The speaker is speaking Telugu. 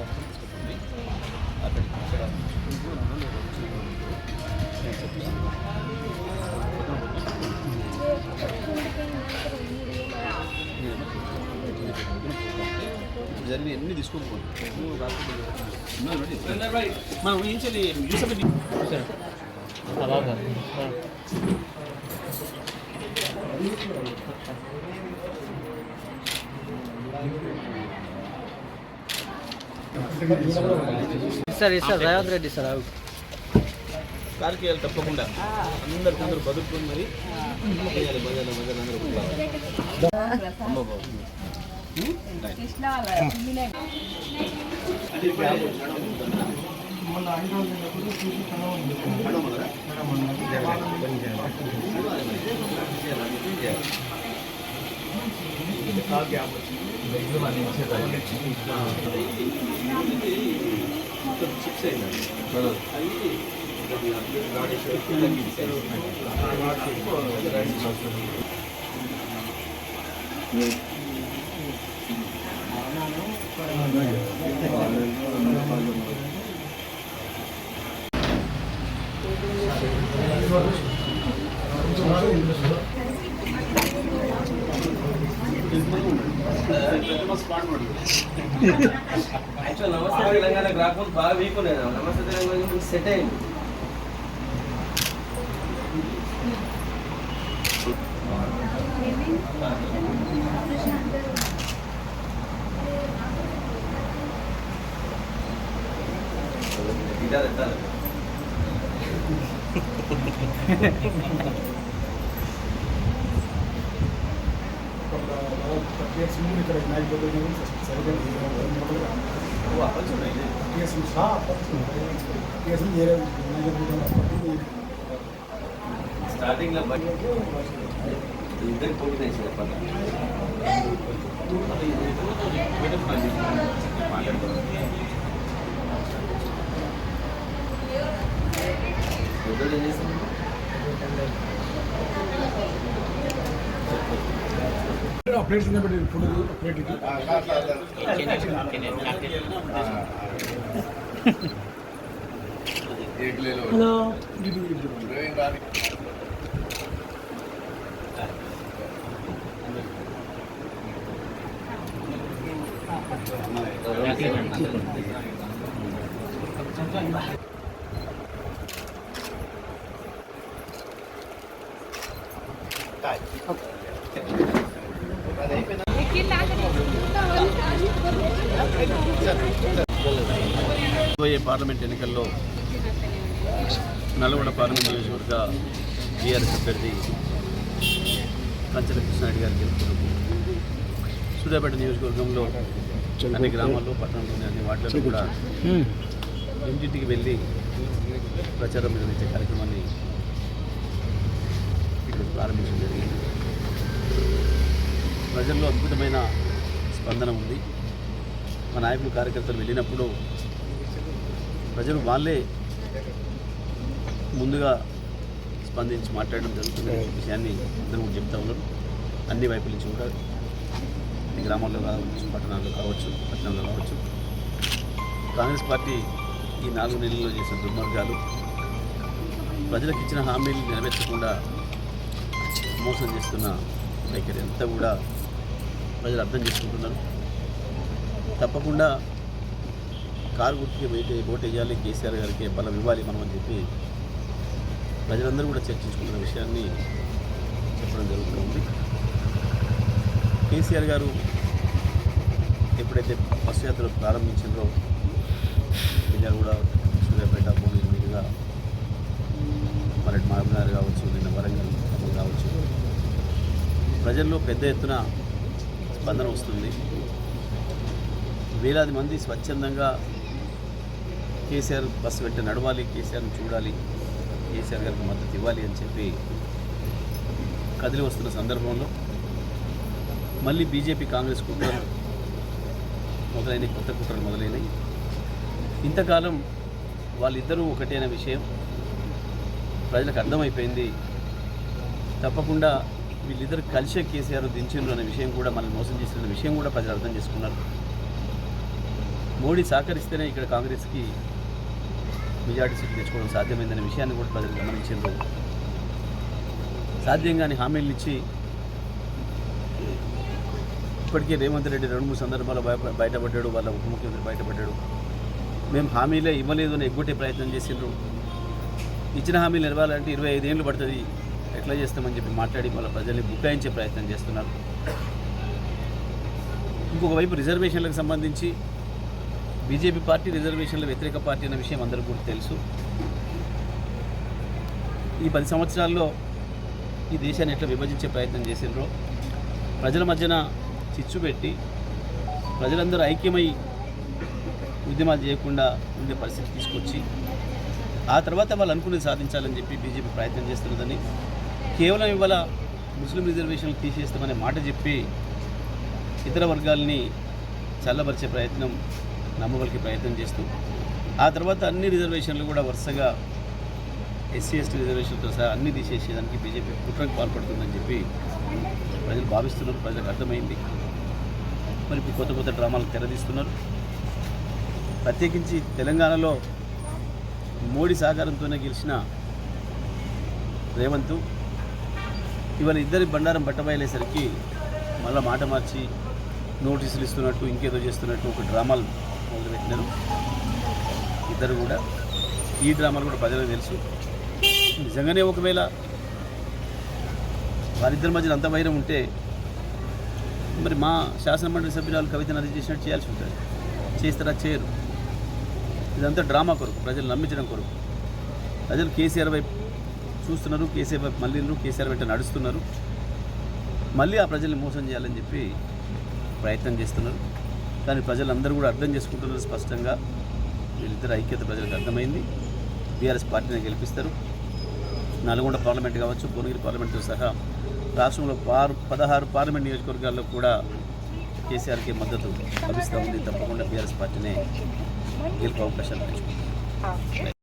ఆఫీసర్ తీసుకుంటుంది అక్కడికి ఇక్కడ నేను చెప్తాను. జరిగిన ఎన్ని తీసుకోకపోతే మనం ఏం చేయాలి సార్ రేవంత్ రెడ్డి సార్ కార్కి వెళ్ళి తప్పకుండా అందరికందరూ బతుకుని మరి యాక్చువల్ నమస్తే తెలంగాణకు రాకపోతే బాగా వీక్ ఉండేది. నమస్తే తెలంగాణ సెట్ అయింది. స్టార్టింగ్ లో ఇద్దరు పోటీ ప్లేట్స్ ఉన్నాయి ఫుడ్ ప్లేట్ హలో పార్లమెంట్ ఎన్నికల్లో నల్గొండ పార్లమెంట్ నియోజకవర్గ టీఆర్ఎస్ అభ్యర్థి కంచెల కృష్ణారెడ్డి గారు గెలుపుతున్నారు. సూర్యాపేట నియోజకవర్గంలో అన్ని గ్రామాల్లో పట్టణంలోని అన్ని వార్డులలో కూడా ఇంటింటికి వెళ్ళి ప్రచారం నిర్వహించే కార్యక్రమాన్ని ఇక్కడ ప్రారంభించడం జరిగింది. ప్రజల్లో అద్భుతమైన స్పందన ఉంది. మా నాయకులు కార్యకర్తలు వెళ్ళినప్పుడు ప్రజలు వాళ్ళే ముందుగా స్పందించి మాట్లాడడం జరుగుతుంది. విషయాన్ని అందరూ కూడా చెప్తా ఉన్నారు. అన్ని వైపుల నుంచి కూడా గ్రామాల్లో కావచ్చు, పట్టణాల్లో కావచ్చు, పట్టణంలో కావచ్చు, కాంగ్రెస్ పార్టీ ఈ 4 నెలల్లో చేసిన దుర్మార్గాలు, ప్రజలకు ఇచ్చిన హామీలు నెరవేర్చకుండా మోసం చేస్తున్న వైఖరి అంతా కూడా ప్రజలు అర్థం చేసుకుంటున్నారు. తప్పకుండా కారు గుర్తుకి ఓటు వేయాలి, కేసీఆర్ గారికి బలం ఇవ్వాలి మనం అని చెప్పి ప్రజలందరూ కూడా చర్చించుకున్న విషయాన్ని చెప్పడం జరుగుతుంది. కేసీఆర్ గారు ఎప్పుడైతే బస్సు యాత్ర ప్రారంభించిందో విజయాలు కూడా సూర్యాపేట భూమి మీదుగా మరి మహబూబ్నగర్ కావచ్చు, నిన్న వరంగల్ కావచ్చు, ప్రజల్లో పెద్ద ఎత్తున స్పందన వస్తుంది. వేలాది మంది స్వచ్ఛందంగా కేసీఆర్ బస్సు వెంట నడవాలి, కేసీఆర్ని చూడాలి, కేసీఆర్ గారికి మద్దతు ఇవ్వాలి అని చెప్పి కదిలి వస్తున్న సందర్భంలో మళ్ళీ బీజేపీ కాంగ్రెస్ కుట్రలు మొదలైన కొత్త కుట్రలు మొదలైనవి. ఇంతకాలం వాళ్ళిద్దరూ ఒకటే అనే విషయం ప్రజలకు అర్థమైపోయింది. తప్పకుండా వీళ్ళిద్దరు కలిసే కేసీఆర్ దించిండ్రు అనే విషయం కూడా మనల్ని మోసం చేసిన విషయం కూడా ప్రజలు అర్థం చేసుకున్నారు. మోడీ సహకరిస్తేనే ఇక్కడ కాంగ్రెస్కి మెజార్టీ సీట్లు తెచ్చుకోవడం సాధ్యమైందనే విషయాన్ని కూడా ప్రజలు గమనించారు. సాధ్యం కాని హామీలు ఇచ్చి ఇప్పటికే రేవంత్ రెడ్డి 2-3 సందర్భాల్లో బయటపడ్డాడు, వాళ్ళ ఉప ముఖ్యమంత్రి బయటపడ్డాడు. మేము హామీలే ఇవ్వలేదు అని ఎగ్గొట్టే ప్రయత్నం చేసిండ్రు. ఇచ్చిన హామీలు నిలవాలంటే 25 ఏళ్ళు పడుతుంది, ఎట్లా చేస్తామని చెప్పి మాట్లాడి వాళ్ళ ప్రజల్ని బుకాయించే ప్రయత్నం చేస్తున్నారు. ఇంకొక వైపు రిజర్వేషన్లకు సంబంధించి బీజేపీ పార్టీ రిజర్వేషన్ల వ్యతిరేక పార్టీ అనే విషయం అందరికీ కూడా తెలుసు. ఈ 10 సంవత్సరాల్లో ఈ దేశాన్ని ఎట్లా విభజించే ప్రయత్నం చేసిండ్రో, ప్రజల మధ్యన చిచ్చు పెట్టి ప్రజలందరూ ఐక్యమై ఉద్యమాలు చేయకుండా ఉండే పరిస్థితి తీసుకొచ్చి ఆ తర్వాత వాళ్ళు అనుకునేది సాధించాలని చెప్పి బీజేపీ ప్రయత్నం చేస్తున్నదని, కేవలం ఇవాళ ముస్లిం రిజర్వేషన్లు తీసేస్తామనే మాట చెప్పి ఇతర వర్గాల్ని చల్లబరిచే ప్రయత్నం, నమ్మవలికే ప్రయత్నం చేస్తూ ఆ తర్వాత అన్ని రిజర్వేషన్లు కూడా వరుసగా ఎస్సీ ఎస్టీ రిజర్వేషన్తో సహా అన్నీ తీసేసేదానికి బీజేపీ కుట్రకు పాల్పడుతుందని చెప్పి ప్రజలు భావిస్తున్నారు. ప్రజలకు అర్థమైంది. మరి ఇప్పుడు కొత్త కొత్త డ్రామాలకు తెరదీస్తున్నారు. ప్రత్యేకించి తెలంగాణలో మోడీ సహకారంతోనే గెలిచిన రేవంత్ ఇవాళ ఇద్దరి బండారం బట్టబయలేసరికి మళ్ళీ మాట మార్చి నోటీసులు ఇస్తున్నట్టు ఇంకేదో చేస్తున్నట్టు ఒక డ్రామాలు మొదలుపెట్టినారు ఇద్దరు కూడా. ఈ డ్రామాలు కూడా ప్రజలకు తెలుసు. నిజంగానే ఒకవేళ వారిద్దరి మధ్యలో అంత వైరం ఉంటే మరి మా శాసనమండలి సభ్యురాలు కవితను అది చేసినట్టు చేయాల్సి ఉంటుంది. చేస్తారా? చేయరు. ఇదంతా డ్రామా కొరకు, ప్రజలు నమ్మించడం కొరకు. ప్రజలు కేసీఆర్ వైపు చూస్తున్నారు, కేసీఆర్ వైపు మళ్ళీ కేసీఆర్ వెంట నడుస్తున్నారు. మళ్ళీ ఆ ప్రజల్ని మోసం చేయాలని చెప్పి ప్రయత్నం చేస్తున్నారు. కానీ ప్రజలందరూ కూడా అర్థం చేసుకుంటున్నారు స్పష్టంగా. వీళ్ళిద్దరు ఐక్యత ప్రజలకు అర్థమైంది. బీఆర్ఎస్ పార్టీని గెలిపిస్తారు. నల్గొండ పార్లమెంట్ కావచ్చు, భువనగిరి పార్లమెంట్తో సహా రాష్ట్రంలో 16 పార్లమెంట్ నియోజకవర్గాల్లో కూడా కేసీఆర్కి మద్దతు లభిస్తూ ఉంది. తప్పకుండా బీఆర్ఎస్ పార్టీనే గెలుపు అవకాశాలు పెంచుకుంటారు.